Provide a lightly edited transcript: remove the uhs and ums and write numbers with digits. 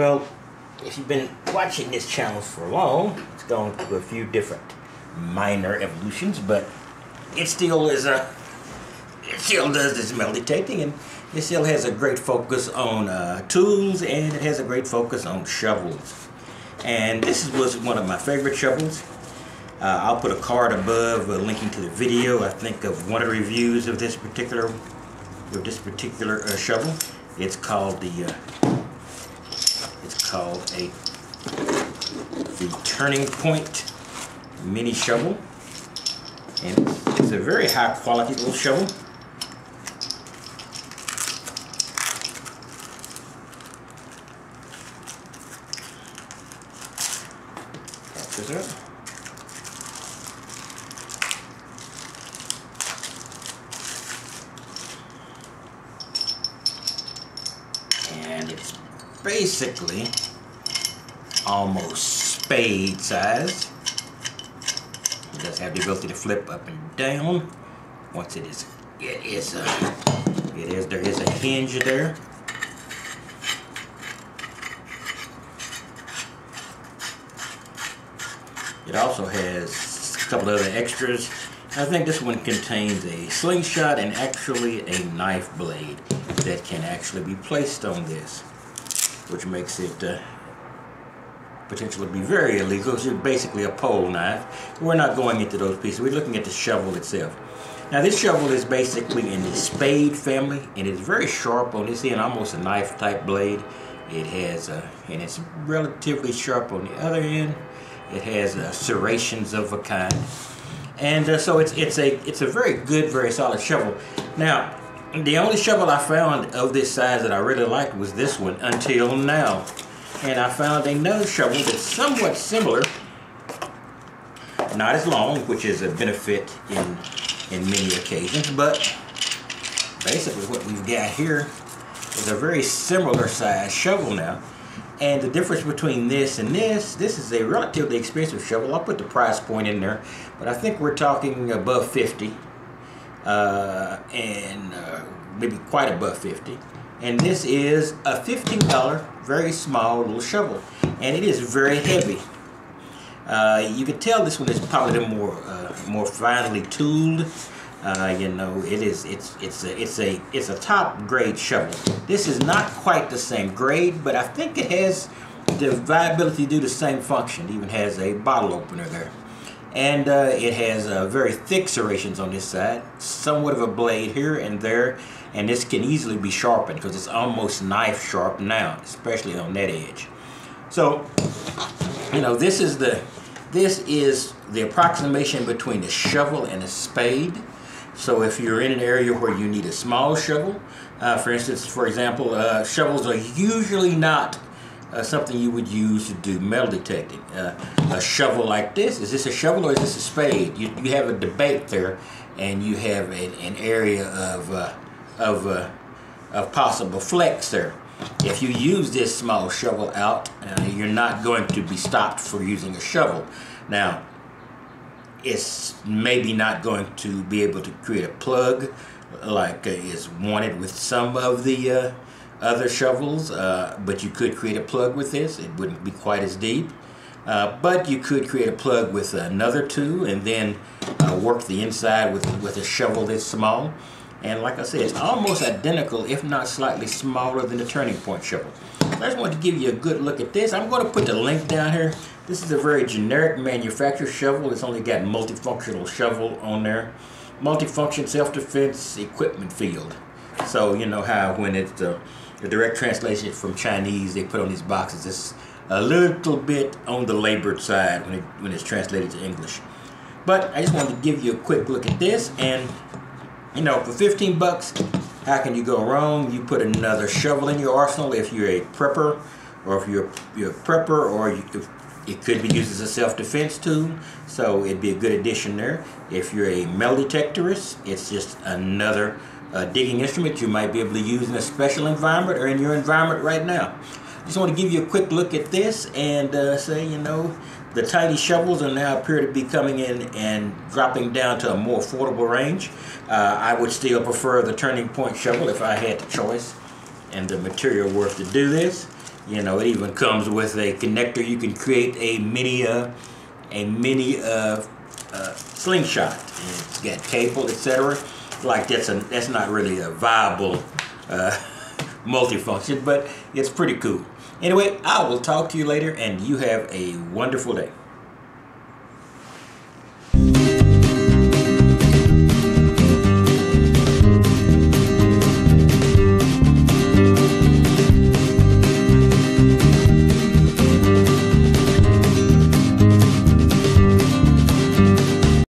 Well, if you've been watching this channel for long, it's gone through a few different minor evolutions, but it still is it still does this metal detecting, and it still has a great focus on tools, and it has a great focus on shovels. And this was one of my favorite shovels. I'll put a card above linking to the video, I think, of one of the reviews of this particular shovel. It's called the Turning Point Mini Shovel, and it's a very high quality little shovel. Catch this up. And it's basically almost spade size. It does have the ability to flip up and down. Once there is a hinge there. It also has a couple other extras. I think this one contains a slingshot and actually a knife blade that can actually be placed on this, which makes it potentially be very illegal. It's basically a pole knife. We're not going into those pieces. We're looking at the shovel itself. Now this shovel is basically in the spade family, and it's very sharp on this end, almost a knife type blade. It has and it's relatively sharp on the other end. It has serrations of a kind, and so it's a very good, very solid shovel. Now, the only shovel I found of this size that I really liked was this one until now. And I found another shovel that's somewhat similar, not as long, which is a benefit in many occasions, but basically what we've got here is a very similar size shovel now. And the difference between this and this is a relatively expensive shovel. I'll put the price point in there, but I think we're talking above 50. And maybe quite above 50, and this is a $15 very small little shovel, and it is very heavy. You can tell this one is probably more finely tooled. You know, it's a top grade shovel. This is not quite the same grade, but I think it has the viability to do the same function. It even has a bottle opener there. And it has very thick serrations on this side, somewhat of a blade here and there, and this can easily be sharpened because it's almost knife sharp now, especially on that edge. So, you know, this is the approximation between the shovel and a spade. So if you're in an area where you need a small shovel, for instance, for example, shovels are usually not something you would use to do metal detecting. A shovel like this, is this a shovel or is this a spade? You have a debate there, and you have an area of possible flex there. If you use this small shovel out, you're not going to be stopped for using a shovel. Now, it's maybe not going to be able to create a plug like is wanted with some of the other shovels, but you could create a plug with this. It wouldn't be quite as deep, but you could create a plug with another two, and then work the inside with a shovel this small. And like I said, it's almost identical, if not slightly smaller than the Turning Point shovel. I just wanted to give you a good look at this. I'm going to put the link down here. This is a very generic manufacturer shovel. It's only got multifunctional shovel on there. Multifunction self-defense equipment field. So you know how when it's the direct translation from Chinese, they put on these boxes, it's a little bit on the labored side when it's translated to English. But I just wanted to give you a quick look at this, and you know, for 15 bucks, how can you go wrong? You put another shovel in your arsenal if you're a prepper, or if you're a prepper, or it could be used as a self-defense tool, so it'd be a good addition there. If you're a metal detectorist, it's just another digging instrument you might be able to use in a special environment or in your environment right now. Just want to give you a quick look at this and say, you know, the tiny shovels are now appear to be coming in and dropping down to a more affordable range. I would still prefer the Turning Point shovel if I had the choice and the material worth to do this. You know, it even comes with a connector. You can create a mini slingshot. It's got cable, etc. Like that's not really a viable multifunction, but it's pretty cool. Anyway, I will talk to you later, and you have a wonderful day.